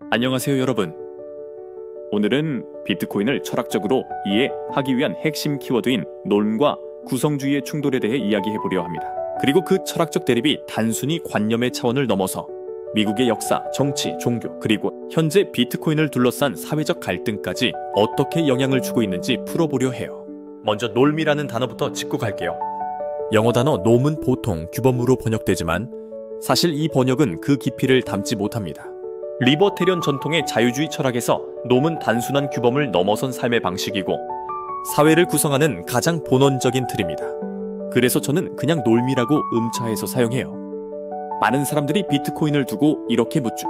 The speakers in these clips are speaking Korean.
안녕하세요 여러분. 오늘은 비트코인을 철학적으로 이해하기 위한 핵심 키워드인 논과 구성주의의 충돌에 대해 이야기해보려 합니다. 그리고 그 철학적 대립이 단순히 관념의 차원을 넘어서 미국의 역사, 정치, 종교, 그리고 현재 비트코인을 둘러싼 사회적 갈등까지 어떻게 영향을 주고 있는지 풀어보려 해요. 먼저 놀미라는 단어부터 짚고 갈게요. 영어 단어 놈은 보통 규범으로 번역되지만 사실 이 번역은 그 깊이를 담지 못합니다. 리버테리언 전통의 자유주의 철학에서 놈은 단순한 규범을 넘어선 삶의 방식이고 사회를 구성하는 가장 본원적인 틀입니다. 그래서 저는 그냥 놀미라고 음차해서 사용해요. 많은 사람들이 비트코인을 두고 이렇게 묻죠.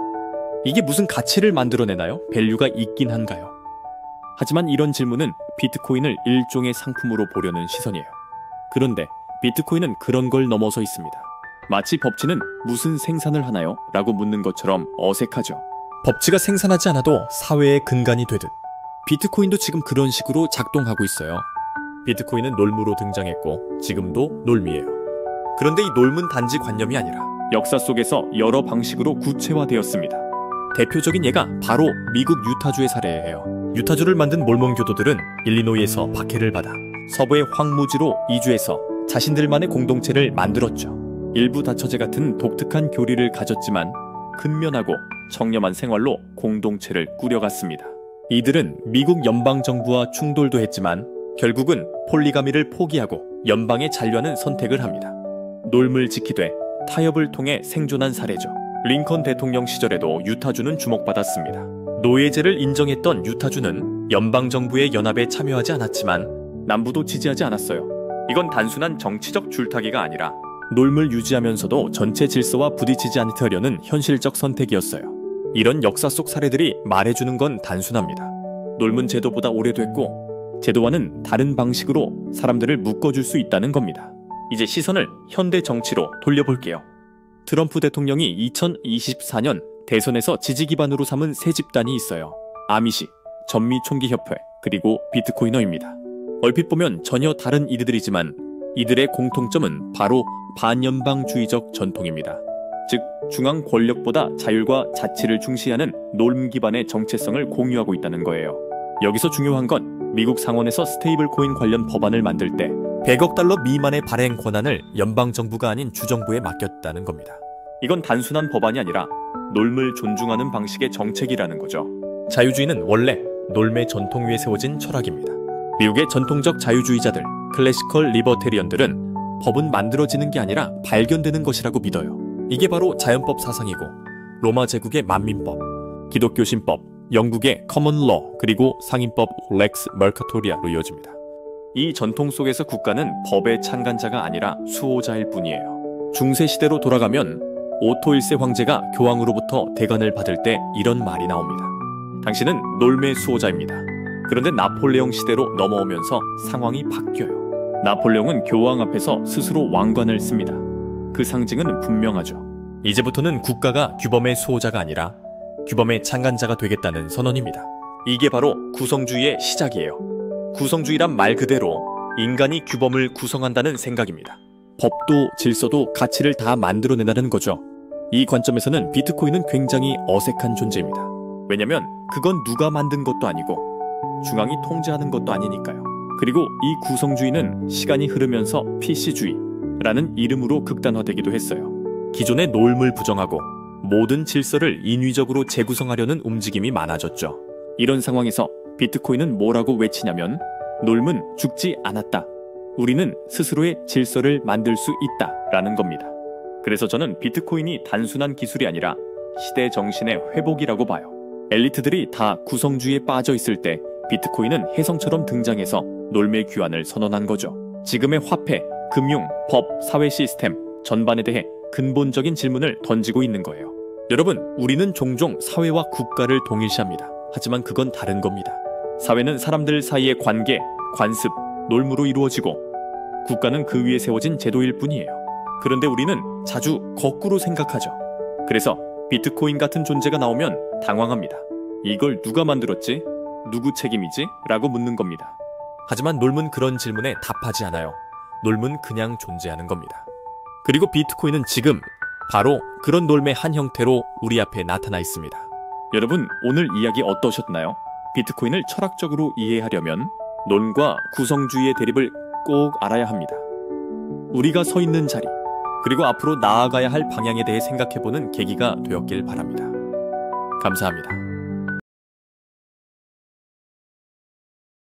이게 무슨 가치를 만들어내나요? 밸류가 있긴 한가요? 하지만 이런 질문은 비트코인을 일종의 상품으로 보려는 시선이에요. 그런데 비트코인은 그런 걸 넘어서 있습니다. 마치 법치는 무슨 생산을 하나요? 라고 묻는 것처럼 어색하죠. 법치가 생산하지 않아도 사회의 근간이 되듯 비트코인도 지금 그런 식으로 작동하고 있어요. 비트코인은 놀무로 등장했고 지금도 놀미예요. 그런데 이 놀문 단지 관념이 아니라 역사 속에서 여러 방식으로 구체화되었습니다. 대표적인 예가 바로 미국 유타주의 사례예요. 유타주를 만든 몰몬 교도들은 일리노이에서 박해를 받아 서부의 황무지로 이주해서 자신들만의 공동체를 만들었죠. 일부 다처제 같은 독특한 교리를 가졌지만 근면하고 청렴한 생활로 공동체를 꾸려갔습니다. 이들은 미국 연방정부와 충돌도 했지만 결국은 폴리가미를 포기하고 연방에 잔류하는 선택을 합니다. 놀물 지키되 타협을 통해 생존한 사례죠. 링컨 대통령 시절에도 유타주는 주목받았습니다. 노예제를 인정했던 유타주는 연방정부의 연합에 참여하지 않았지만 남부도 지지하지 않았어요. 이건 단순한 정치적 줄타기가 아니라 놀물 유지하면서도 전체 질서와 부딪히지 않으려는 현실적 선택이었어요. 이런 역사 속 사례들이 말해주는 건 단순합니다. 놀문 제도보다 오래됐고 제도와는 다른 방식으로 사람들을 묶어줄 수 있다는 겁니다. 이제 시선을 현대 정치로 돌려볼게요. 트럼프 대통령이 2024년 대선에서 지지 기반으로 삼은 세 집단이 있어요. 아미시, 전미총기협회, 그리고 비트코이너입니다. 얼핏 보면 전혀 다른 이들이지만 이들의 공통점은 바로 반연방주의적 전통입니다. 즉, 중앙 권력보다 자율과 자치를 중시하는 놀m 기반의 정체성을 공유하고 있다는 거예요. 여기서 중요한 건 미국 상원에서 스테이블 코인 관련 법안을 만들 때 100억 달러 미만의 발행 권한을 연방정부가 아닌 주정부에 맡겼다는 겁니다. 이건 단순한 법안이 아니라 놀m을 존중하는 방식의 정책이라는 거죠. 자유주의는 원래 놀m의 전통 위에 세워진 철학입니다. 미국의 전통적 자유주의자들, 클래시컬 리버테리언들은 법은 만들어지는 게 아니라 발견되는 것이라고 믿어요. 이게 바로 자연법 사상이고 로마 제국의 만민법, 기독교 신법, 영국의 커먼 러, 그리고 상인법 렉스 머카토리아로 이어집니다. 이 전통 속에서 국가는 법의 창간자가 아니라 수호자일 뿐이에요. 중세시대로 돌아가면 오토 1세 황제가 교황으로부터 대관을 받을 때 이런 말이 나옵니다. 당신은 놀m의 수호자입니다. 그런데 나폴레옹 시대로 넘어오면서 상황이 바뀌어요. 나폴레옹은 교황 앞에서 스스로 왕관을 씁니다. 그 상징은 분명하죠. 이제부터는 국가가 규범의 수호자가 아니라 규범의 창간자가 되겠다는 선언입니다. 이게 바로 구성주의의 시작이에요. 구성주의란 말 그대로 인간이 규범을 구성한다는 생각입니다. 법도 질서도 가치를 다 만들어내라는 거죠. 이 관점에서는 비트코인은 굉장히 어색한 존재입니다. 왜냐면 그건 누가 만든 것도 아니고 중앙이 통제하는 것도 아니니까요. 그리고 이 구성주의는 시간이 흐르면서 PC주의라는 이름으로 극단화되기도 했어요. 기존의 놀m을 부정하고 모든 질서를 인위적으로 재구성하려는 움직임이 많아졌죠. 이런 상황에서 비트코인은 뭐라고 외치냐면 놀m은 죽지 않았다. 우리는 스스로의 질서를 만들 수 있다 라는 겁니다. 그래서 저는 비트코인이 단순한 기술이 아니라 시대 정신의 회복이라고 봐요. 엘리트들이 다 구성주의에 빠져 있을 때 비트코인은 혜성처럼 등장해서 놀m의 귀환을 선언한 거죠. 지금의 화폐, 금융, 법, 사회 시스템 전반에 대해 근본적인 질문을 던지고 있는 거예요. 여러분, 우리는 종종 사회와 국가를 동일시합니다. 하지만 그건 다른 겁니다. 사회는 사람들 사이의 관계, 관습, 놀m으로 이루어지고 국가는 그 위에 세워진 제도일 뿐이에요. 그런데 우리는 자주 거꾸로 생각하죠. 그래서 비트코인 같은 존재가 나오면 당황합니다. 이걸 누가 만들었지? 누구 책임이지? 라고 묻는 겁니다. 하지만 놀m은 그런 질문에 답하지 않아요. 놀m은 그냥 존재하는 겁니다. 그리고 비트코인은 지금 바로 그런 놀m의 한 형태로 우리 앞에 나타나 있습니다. 여러분, 오늘 이야기 어떠셨나요? 비트코인을 철학적으로 이해하려면 논과 구성주의의 대립을 꼭 알아야 합니다. 우리가 서 있는 자리, 그리고 앞으로 나아가야 할 방향에 대해 생각해보는 계기가 되었길 바랍니다. 감사합니다.